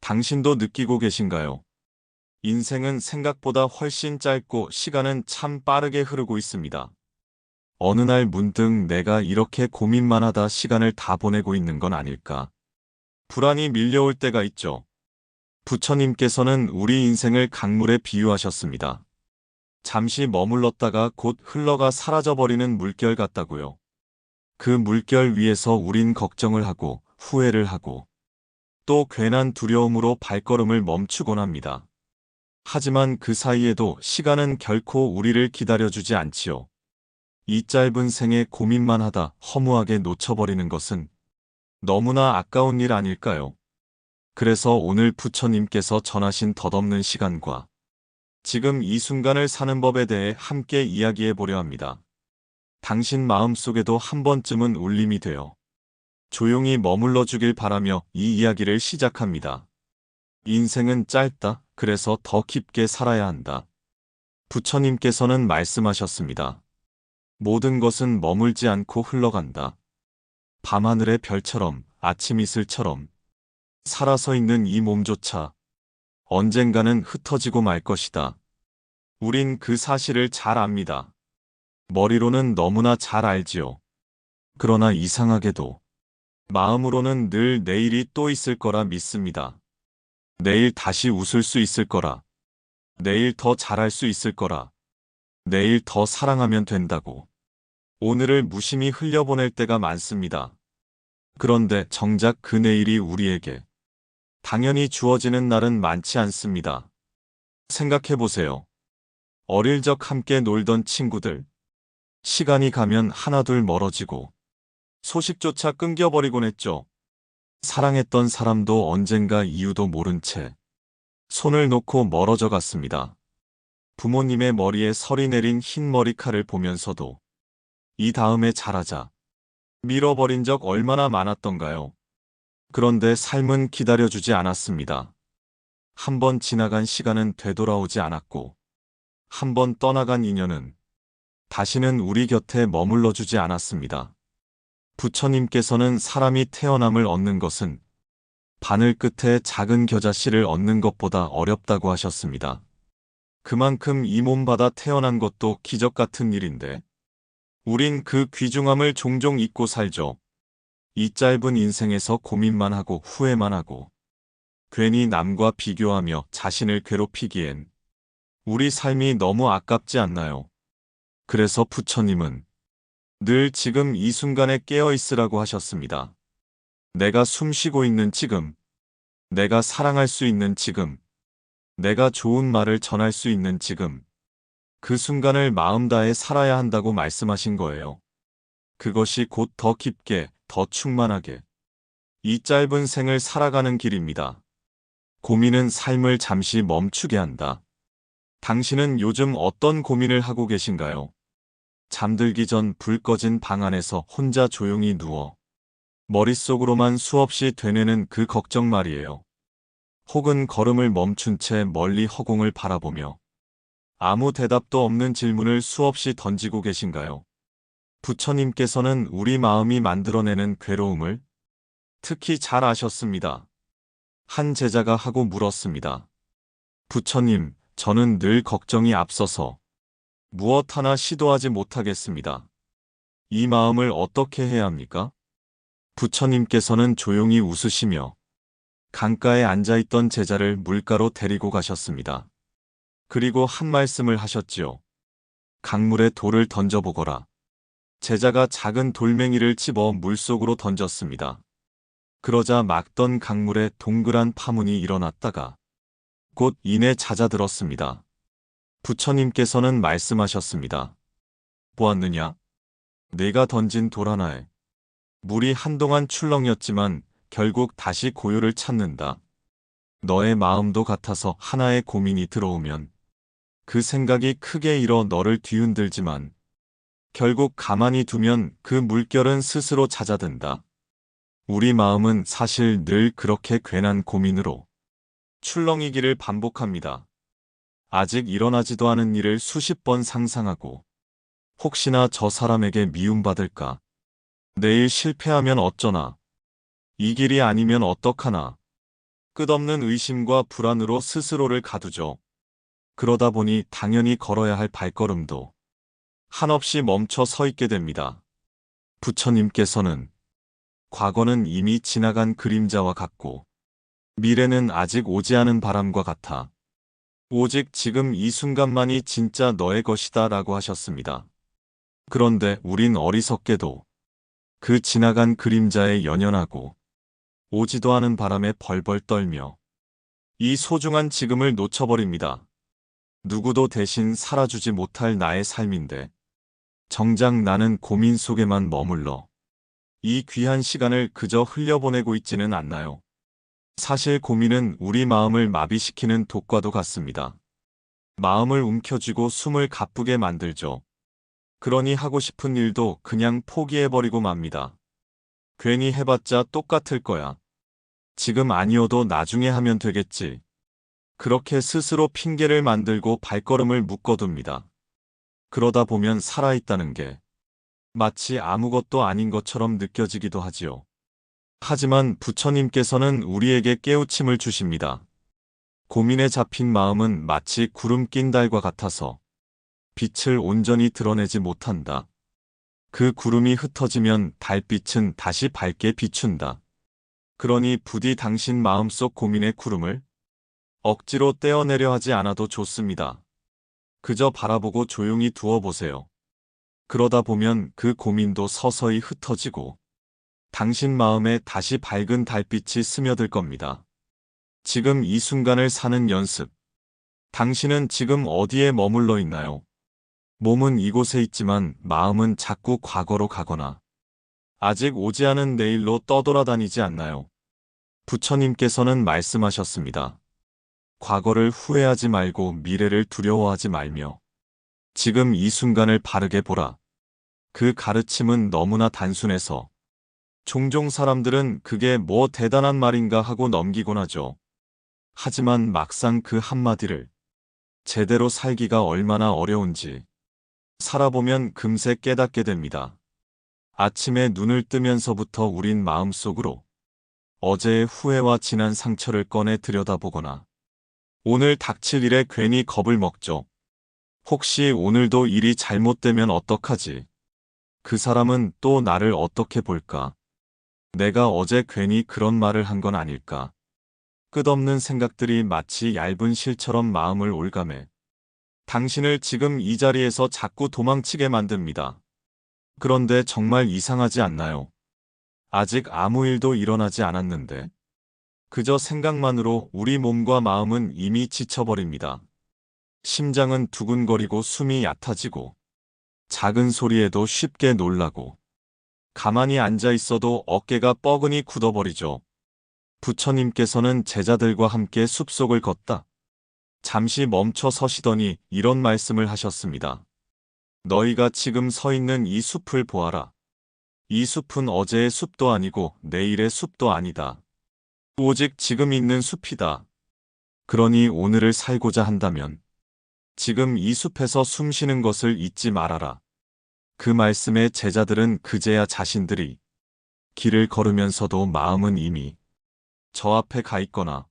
당신도 느끼고 계신가요? 인생은 생각보다 훨씬 짧고 시간은 참 빠르게 흐르고 있습니다. 어느 날 문득 내가 이렇게 고민만 하다 시간을 다 보내고 있는 건 아닐까? 불안이 밀려올 때가 있죠. 부처님께서는 우리 인생을 강물에 비유하셨습니다. 잠시 머물렀다가 곧 흘러가 사라져버리는 물결 같다고요. 그 물결 위에서 우린 걱정을 하고 후회를 하고 또 괜한 두려움으로 발걸음을 멈추곤 합니다. 하지만 그 사이에도 시간은 결코 우리를 기다려주지 않지요. 이 짧은 생에 고민만 하다 허무하게 놓쳐버리는 것은 너무나 아까운 일 아닐까요? 그래서 오늘 부처님께서 전하신 덧없는 시간과 지금 이 순간을 사는 법에 대해 함께 이야기해 보려 합니다. 당신 마음속에도 한 번쯤은 울림이 되어 조용히 머물러 주길 바라며 이 이야기를 시작합니다. 인생은 짧다. 그래서 더 깊게 살아야 한다. 부처님께서는 말씀하셨습니다. 모든 것은 머물지 않고 흘러간다. 밤하늘의 별처럼, 아침 이슬처럼 살아서 있는 이 몸조차 언젠가는 흩어지고 말 것이다. 우린 그 사실을 잘 압니다. 머리로는 너무나 잘 알지요. 그러나 이상하게도 마음으로는 늘 내일이 또 있을 거라 믿습니다. 내일 다시 웃을 수 있을 거라. 내일 더 잘할 수 있을 거라. 내일 더 사랑하면 된다고. 오늘을 무심히 흘려보낼 때가 많습니다. 그런데 정작 그 내일이 우리에게 당연히 주어지는 날은 많지 않습니다. 생각해보세요. 어릴 적 함께 놀던 친구들. 시간이 가면 하나둘 멀어지고 소식조차 끊겨버리곤 했죠. 사랑했던 사람도 언젠가 이유도 모른 채 손을 놓고 멀어져 갔습니다. 부모님의 머리에 설이 내린 흰 머리칼을 보면서도 이 다음에 잘하자 밀어버린 적 얼마나 많았던가요? 그런데 삶은 기다려주지 않았습니다. 한 번 지나간 시간은 되돌아오지 않았고 한 번 떠나간 인연은 다시는 우리 곁에 머물러주지 않았습니다. 부처님께서는 사람이 태어남을 얻는 것은 바늘 끝에 작은 겨자씨를 얻는 것보다 어렵다고 하셨습니다. 그만큼 이 몸 받아 태어난 것도 기적 같은 일인데 우린 그 귀중함을 종종 잊고 살죠. 이 짧은 인생에서 고민만 하고 후회만 하고 괜히 남과 비교하며 자신을 괴롭히기엔 우리 삶이 너무 아깝지 않나요? 그래서 부처님은 늘 지금 이 순간에 깨어 있으라고 하셨습니다. 내가 숨 쉬고 있는 지금, 내가 사랑할 수 있는 지금, 내가 좋은 말을 전할 수 있는 지금, 그 순간을 마음 다해 살아야 한다고 말씀하신 거예요. 그것이 곧 더 깊게, 더 충만하게 이 짧은 생을 살아가는 길입니다. 고민은 삶을 잠시 멈추게 한다. 당신은 요즘 어떤 고민을 하고 계신가요? 잠들기 전 불 꺼진 방 안에서 혼자 조용히 누워 머릿속으로만 수없이 되뇌는 그 걱정 말이에요. 혹은 걸음을 멈춘 채 멀리 허공을 바라보며 아무 대답도 없는 질문을 수없이 던지고 계신가요? 부처님께서는 우리 마음이 만들어내는 괴로움을 특히 잘 아셨습니다. 한 제자가 하고 물었습니다. 부처님, 저는 늘 걱정이 앞서서 무엇 하나 시도하지 못하겠습니다. 이 마음을 어떻게 해야 합니까? 부처님께서는 조용히 웃으시며 강가에 앉아있던 제자를 물가로 데리고 가셨습니다. 그리고 한 말씀을 하셨지요. 강물에 돌을 던져보거라. 제자가 작은 돌멩이를 집어 물속으로 던졌습니다. 그러자 막던 강물에 동그란 파문이 일어났다가 곧 이내 잦아들었습니다. 부처님께서는 말씀하셨습니다. 보았느냐? 내가 던진 돌 하나에 물이 한동안 출렁였지만 결국 다시 고요를 찾는다. 너의 마음도 같아서 하나의 고민이 들어오면 그 생각이 크게 일어 너를 뒤흔들지만 결국 가만히 두면 그 물결은 스스로 잦아든다. 우리 마음은 사실 늘 그렇게 괜한 고민으로 출렁이기를 반복합니다. 아직 일어나지도 않은 일을 수십 번 상상하고 혹시나 저 사람에게 미움받을까? 내일 실패하면 어쩌나? 이 길이 아니면 어떡하나? 끝없는 의심과 불안으로 스스로를 가두죠. 그러다 보니 당연히 걸어야 할 발걸음도 한없이 멈춰 서 있게 됩니다. 부처님께서는 과거는 이미 지나간 그림자와 같고 미래는 아직 오지 않은 바람과 같아. 오직 지금 이 순간만이 진짜 너의 것이다 라고 하셨습니다. 그런데 우린 어리석게도 그 지나간 그림자에 연연하고 오지도 않은 바람에 벌벌 떨며 이 소중한 지금을 놓쳐버립니다. 누구도 대신 살아주지 못할 나의 삶인데 정작 나는 고민 속에만 머물러 이 귀한 시간을 그저 흘려보내고 있지는 않나요? 사실 고민은 우리 마음을 마비시키는 독과도 같습니다. 마음을 움켜쥐고 숨을 가쁘게 만들죠. 그러니 하고 싶은 일도 그냥 포기해버리고 맙니다. 괜히 해봤자 똑같을 거야. 지금 아니어도 나중에 하면 되겠지. 그렇게 스스로 핑계를 만들고 발걸음을 묶어둡니다. 그러다 보면 살아있다는 게 마치 아무것도 아닌 것처럼 느껴지기도 하지요. 하지만 부처님께서는 우리에게 깨우침을 주십니다. 고민에 잡힌 마음은 마치 구름 낀 달과 같아서 빛을 온전히 드러내지 못한다. 그 구름이 흩어지면 달빛은 다시 밝게 비춘다. 그러니 부디 당신 마음속 고민의 구름을 억지로 떼어내려 하지 않아도 좋습니다. 그저 바라보고 조용히 두어보세요. 그러다 보면 그 고민도 서서히 흩어지고 당신 마음에 다시 밝은 달빛이 스며들 겁니다. 지금 이 순간을 사는 연습. 당신은 지금 어디에 머물러 있나요? 몸은 이곳에 있지만 마음은 자꾸 과거로 가거나 아직 오지 않은 내일로 떠돌아다니지 않나요? 부처님께서는 말씀하셨습니다. 과거를 후회하지 말고 미래를 두려워하지 말며 지금 이 순간을 바르게 보라. 그 가르침은 너무나 단순해서 종종 사람들은 그게 뭐 대단한 말인가 하고 넘기곤 하죠. 하지만 막상 그 한마디를 제대로 살기가 얼마나 어려운지 살아보면 금세 깨닫게 됩니다. 아침에 눈을 뜨면서부터 우린 마음속으로 어제의 후회와 지난 상처를 꺼내 들여다보거나 오늘 닥칠 일에 괜히 겁을 먹죠. 혹시 오늘도 일이 잘못되면 어떡하지? 그 사람은 또 나를 어떻게 볼까? 내가 어제 괜히 그런 말을 한 건 아닐까? 끝없는 생각들이 마치 얇은 실처럼 마음을 올가매 당신을 지금 이 자리에서 자꾸 도망치게 만듭니다. 그런데 정말 이상하지 않나요? 아직 아무 일도 일어나지 않았는데 그저 생각만으로 우리 몸과 마음은 이미 지쳐버립니다. 심장은 두근거리고 숨이 얕아지고 작은 소리에도 쉽게 놀라고 가만히 앉아 있어도 어깨가 뻐근히 굳어버리죠. 부처님께서는 제자들과 함께 숲속을 걷다 잠시 멈춰 서시더니 이런 말씀을 하셨습니다. 너희가 지금 서 있는 이 숲을 보아라. 이 숲은 어제의 숲도 아니고 내일의 숲도 아니다. 오직 지금 있는 숲이다. 그러니 오늘을 살고자 한다면 지금 이 숲에서 숨 쉬는 것을 잊지 말아라. 그 말씀에 제자들은 그제야 자신들이 길을 걸으면서도 마음은 이미 저 앞에 가 있거나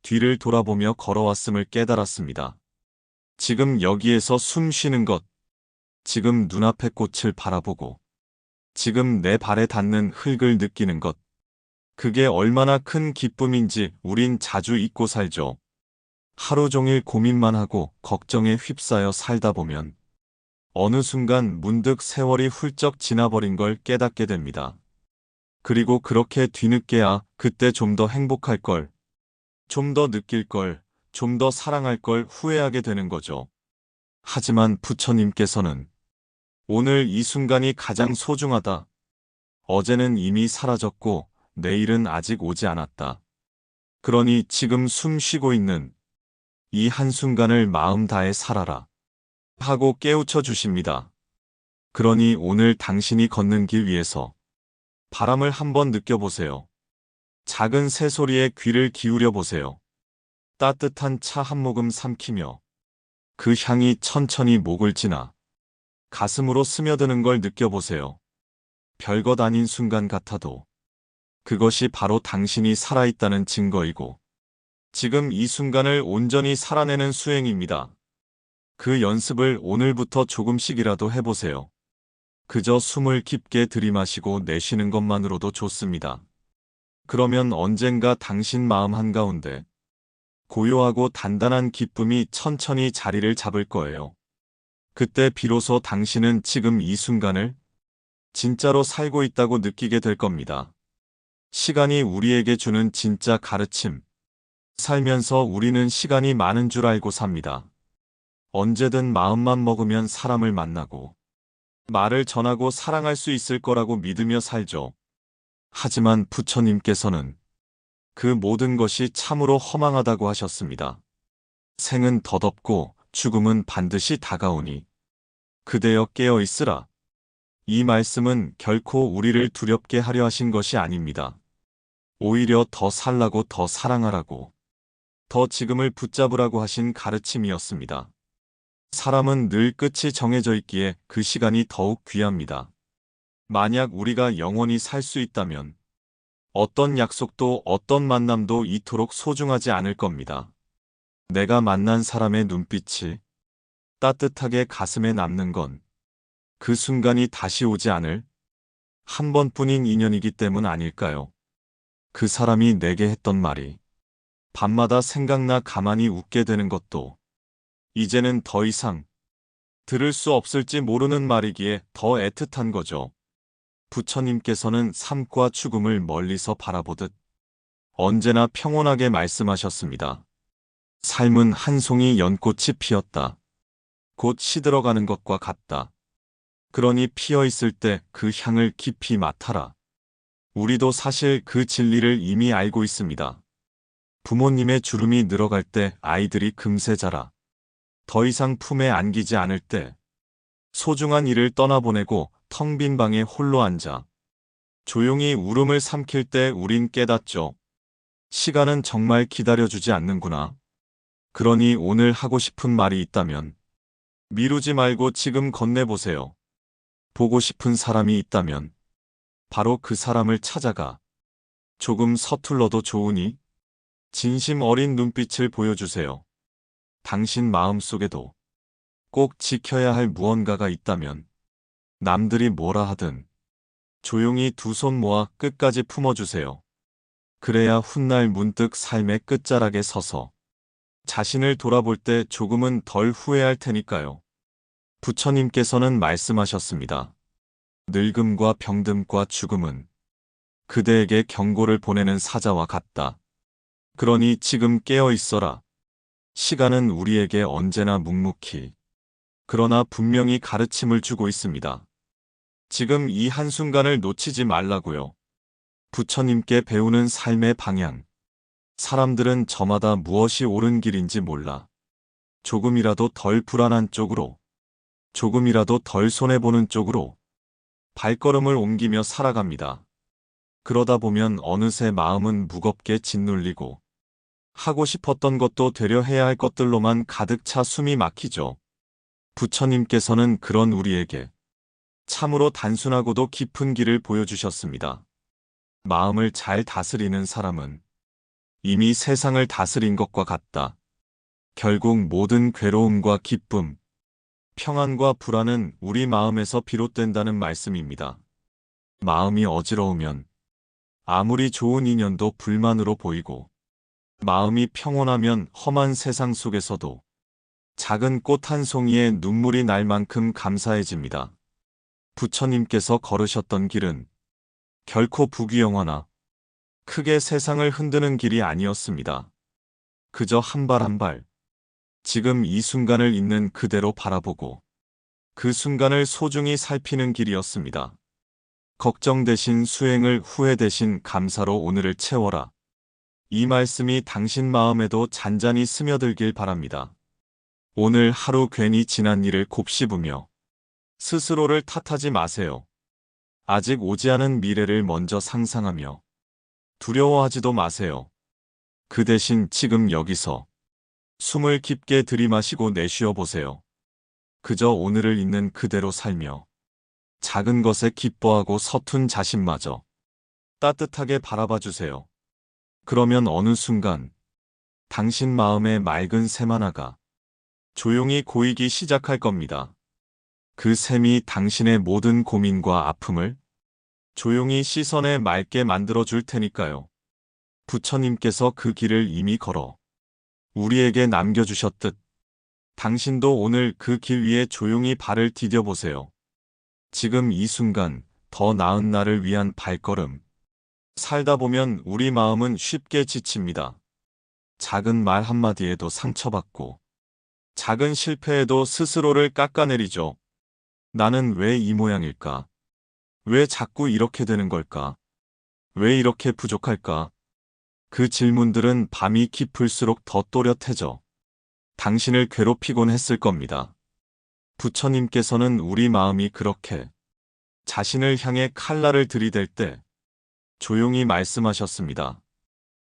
뒤를 돌아보며 걸어왔음을 깨달았습니다. 지금 여기에서 숨 쉬는 것, 지금 눈앞의 꽃을 바라보고 지금 내 발에 닿는 흙을 느끼는 것, 그게 얼마나 큰 기쁨인지 우린 자주 잊고 살죠. 하루 종일 고민만 하고 걱정에 휩싸여 살다 보면 어느 순간 문득 세월이 훌쩍 지나버린 걸 깨닫게 됩니다. 그리고 그렇게 뒤늦게야 그때 좀 더 행복할 걸, 좀 더 느낄 걸, 좀 더 사랑할 걸 후회하게 되는 거죠. 하지만 부처님께서는 오늘 이 순간이 가장 소중하다. 어제는 이미 사라졌고 내일은 아직 오지 않았다. 그러니 지금 숨 쉬고 있는 이 한순간을 마음 다해 살아라. 하고 깨우쳐 주십니다. 그러니 오늘 당신이 걷는 길 위에서 바람을 한번 느껴보세요. 작은 새소리에 귀를 기울여 보세요. 따뜻한 차 한 모금 삼키며 그 향이 천천히 목을 지나 가슴으로 스며드는 걸 느껴보세요. 별것 아닌 순간 같아도 그것이 바로 당신이 살아있다는 증거이고, 지금 이 순간을 온전히 살아내는 수행입니다. 그 연습을 오늘부터 조금씩이라도 해보세요. 그저 숨을 깊게 들이마시고 내쉬는 것만으로도 좋습니다. 그러면 언젠가 당신 마음 한가운데 고요하고 단단한 기쁨이 천천히 자리를 잡을 거예요. 그때 비로소 당신은 지금 이 순간을 진짜로 살고 있다고 느끼게 될 겁니다. 시간이 우리에게 주는 진짜 가르침. 살면서 우리는 시간이 많은 줄 알고 삽니다. 언제든 마음만 먹으면 사람을 만나고 말을 전하고 사랑할 수 있을 거라고 믿으며 살죠. 하지만 부처님께서는 그 모든 것이 참으로 허망하다고 하셨습니다. 생은 덧없고 죽음은 반드시 다가오니 그대여 깨어 있으라. 이 말씀은 결코 우리를 두렵게 하려 하신 것이 아닙니다. 오히려 더 살라고, 더 사랑하라고, 더 지금을 붙잡으라고 하신 가르침이었습니다. 사람은 늘 끝이 정해져 있기에 그 시간이 더욱 귀합니다. 만약 우리가 영원히 살 수 있다면 어떤 약속도 어떤 만남도 이토록 소중하지 않을 겁니다. 내가 만난 사람의 눈빛이 따뜻하게 가슴에 남는 건 그 순간이 다시 오지 않을 한 번뿐인 인연이기 때문 아닐까요? 그 사람이 내게 했던 말이 밤마다 생각나 가만히 웃게 되는 것도 이제는 더 이상 들을 수 없을지 모르는 말이기에 더 애틋한 거죠. 부처님께서는 삶과 죽음을 멀리서 바라보듯 언제나 평온하게 말씀하셨습니다. 삶은 한 송이 연꽃이 피었다. 곧 시들어가는 것과 같다. 그러니 피어 있을 때 그 향을 깊이 맡아라. 우리도 사실 그 진리를 이미 알고 있습니다. 부모님의 주름이 늘어갈 때 아이들이 금세 자라. 더 이상 품에 안기지 않을 때 소중한 일을 떠나보내고 텅 빈 방에 홀로 앉아 조용히 울음을 삼킬 때 우린 깨닫죠. 시간은 정말 기다려주지 않는구나. 그러니 오늘 하고 싶은 말이 있다면 미루지 말고 지금 건네보세요. 보고 싶은 사람이 있다면 바로 그 사람을 찾아가. 조금 서툴러도 좋으니 진심 어린 눈빛을 보여주세요. 당신 마음속에도 꼭 지켜야 할 무언가가 있다면 남들이 뭐라 하든 조용히 두 손 모아 끝까지 품어주세요. 그래야 훗날 문득 삶의 끝자락에 서서 자신을 돌아볼 때 조금은 덜 후회할 테니까요. 부처님께서는 말씀하셨습니다. 늙음과 병듦과 죽음은 그대에게 경고를 보내는 사자와 같다. 그러니 지금 깨어 있어라. 시간은 우리에게 언제나 묵묵히 그러나 분명히 가르침을 주고 있습니다. 지금 이 한순간을 놓치지 말라고요. 부처님께 배우는 삶의 방향. 사람들은 저마다 무엇이 옳은 길인지 몰라. 조금이라도 덜 불안한 쪽으로, 조금이라도 덜 손해보는 쪽으로 발걸음을 옮기며 살아갑니다. 그러다 보면 어느새 마음은 무겁게 짓눌리고 하고 싶었던 것도 되려 해야 할 것들로만 가득 차 숨이 막히죠. 부처님께서는 그런 우리에게 참으로 단순하고도 깊은 길을 보여주셨습니다. 마음을 잘 다스리는 사람은 이미 세상을 다스린 것과 같다. 결국 모든 괴로움과 기쁨, 평안과 불안은 우리 마음에서 비롯된다는 말씀입니다. 마음이 어지러우면 아무리 좋은 인연도 불만으로 보이고, 마음이 평온하면 험한 세상 속에서도 작은 꽃 한 송이에 눈물이 날 만큼 감사해집니다. 부처님께서 걸으셨던 길은 결코 부귀영화나 크게 세상을 흔드는 길이 아니었습니다. 그저 한 발 한 발, 지금 이 순간을 있는 그대로 바라보고 그 순간을 소중히 살피는 길이었습니다. 걱정 대신 수행을, 후회 대신 감사로 오늘을 채워라. 이 말씀이 당신 마음에도 잔잔히 스며들길 바랍니다. 오늘 하루 괜히 지난 일을 곱씹으며 스스로를 탓하지 마세요. 아직 오지 않은 미래를 먼저 상상하며 두려워하지도 마세요. 그 대신 지금 여기서 숨을 깊게 들이마시고 내쉬어 보세요. 그저 오늘을 있는 그대로 살며 작은 것에 기뻐하고 서툰 자신마저 따뜻하게 바라봐 주세요. 그러면 어느 순간 당신 마음의 맑은 샘 하나가 조용히 고이기 시작할 겁니다. 그 샘이 당신의 모든 고민과 아픔을 조용히 씻어내 맑게 만들어 줄 테니까요. 부처님께서 그 길을 이미 걸어 우리에게 남겨주셨듯 당신도 오늘 그 길 위에 조용히 발을 디뎌 보세요. 지금 이 순간 더 나은 날을 위한 발걸음. 살다 보면 우리 마음은 쉽게 지칩니다. 작은 말 한마디에도 상처받고 작은 실패에도 스스로를 깎아내리죠. 나는 왜 이 모양일까? 왜 자꾸 이렇게 되는 걸까? 왜 이렇게 부족할까? 그 질문들은 밤이 깊을수록 더 또렷해져 당신을 괴롭히곤 했을 겁니다. 부처님께서는 우리 마음이 그렇게 자신을 향해 칼날을 들이댈 때 조용히 말씀하셨습니다.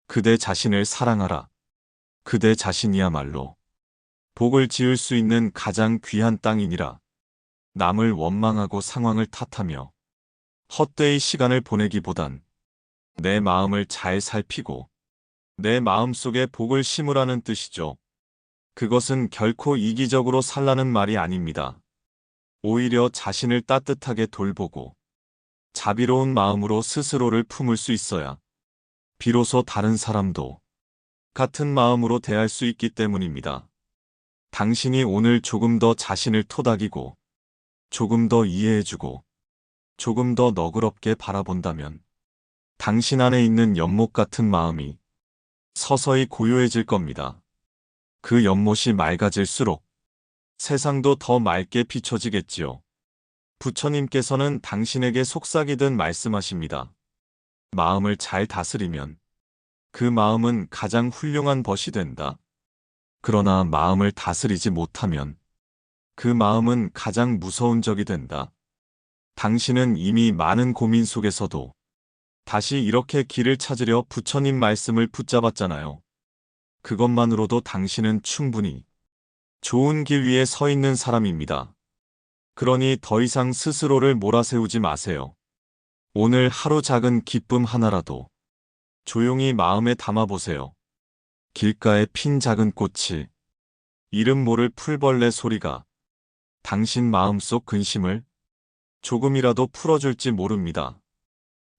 그대 자신을 사랑하라. 그대 자신이야말로 복을 지을 수 있는 가장 귀한 땅이니라. 남을 원망하고 상황을 탓하며 헛되이 시간을 보내기보단 내 마음을 잘 살피고 내 마음속에 복을 심으라는 뜻이죠. 그것은 결코 이기적으로 살라는 말이 아닙니다. 오히려 자신을 따뜻하게 돌보고 자비로운 마음으로 스스로를 품을 수 있어야 비로소 다른 사람도 같은 마음으로 대할 수 있기 때문입니다. 당신이 오늘 조금 더 자신을 토닥이고 조금 더 이해해주고 조금 더 너그럽게 바라본다면 당신 안에 있는 연못 같은 마음이 서서히 고요해질 겁니다. 그 연못이 맑아질수록 세상도 더 맑게 비춰지겠지요. 부처님께서는 당신에게 속삭이듯 말씀하십니다. 마음을 잘 다스리면 그 마음은 가장 훌륭한 벗이 된다. 그러나 마음을 다스리지 못하면 그 마음은 가장 무서운 적이 된다. 당신은 이미 많은 고민 속에서도 다시 이렇게 길을 찾으려 부처님 말씀을 붙잡았잖아요. 그것만으로도 당신은 충분히 좋은 길 위에 서 있는 사람입니다. 그러니 더 이상 스스로를 몰아세우지 마세요. 오늘 하루 작은 기쁨 하나라도 조용히 마음에 담아보세요. 길가에 핀 작은 꽃이, 이름 모를 풀벌레 소리가 당신 마음속 근심을 조금이라도 풀어줄지 모릅니다.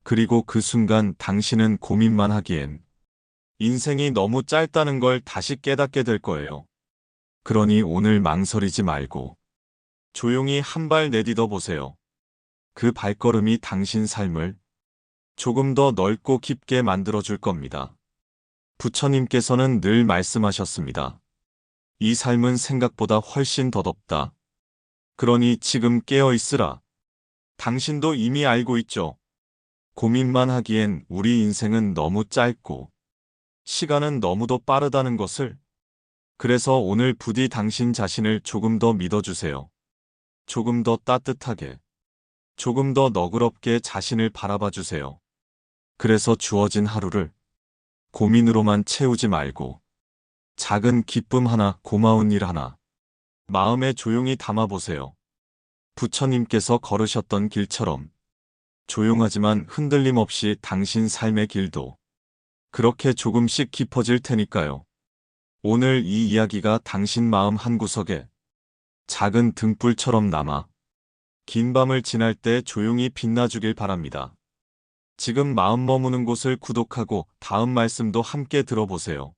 그리고 그 순간 당신은 고민만 하기엔 인생이 너무 짧다는 걸 다시 깨닫게 될 거예요. 그러니 오늘 망설이지 말고 조용히 한 발 내디뎌 보세요. 그 발걸음이 당신 삶을 조금 더 넓고 깊게 만들어줄 겁니다. 부처님께서는 늘 말씀하셨습니다. 이 삶은 생각보다 훨씬 더덥다. 그러니 지금 깨어 있으라. 당신도 이미 알고 있죠. 고민만 하기엔 우리 인생은 너무 짧고 시간은 너무도 빠르다는 것을. 그래서 오늘 부디 당신 자신을 조금 더 믿어주세요. 조금 더 따뜻하게, 조금 더 너그럽게 자신을 바라봐 주세요. 그래서 주어진 하루를 고민으로만 채우지 말고 작은 기쁨 하나, 고마운 일 하나 마음에 조용히 담아보세요. 부처님께서 걸으셨던 길처럼 조용하지만 흔들림 없이 당신 삶의 길도 그렇게 조금씩 깊어질 테니까요. 오늘 이 이야기가 당신 마음 한구석에 작은 등불처럼 남아 긴 밤을 지날 때 조용히 빛나주길 바랍니다. 지금 마음 머무는 곳을 구독하고 다음 말씀도 함께 들어보세요.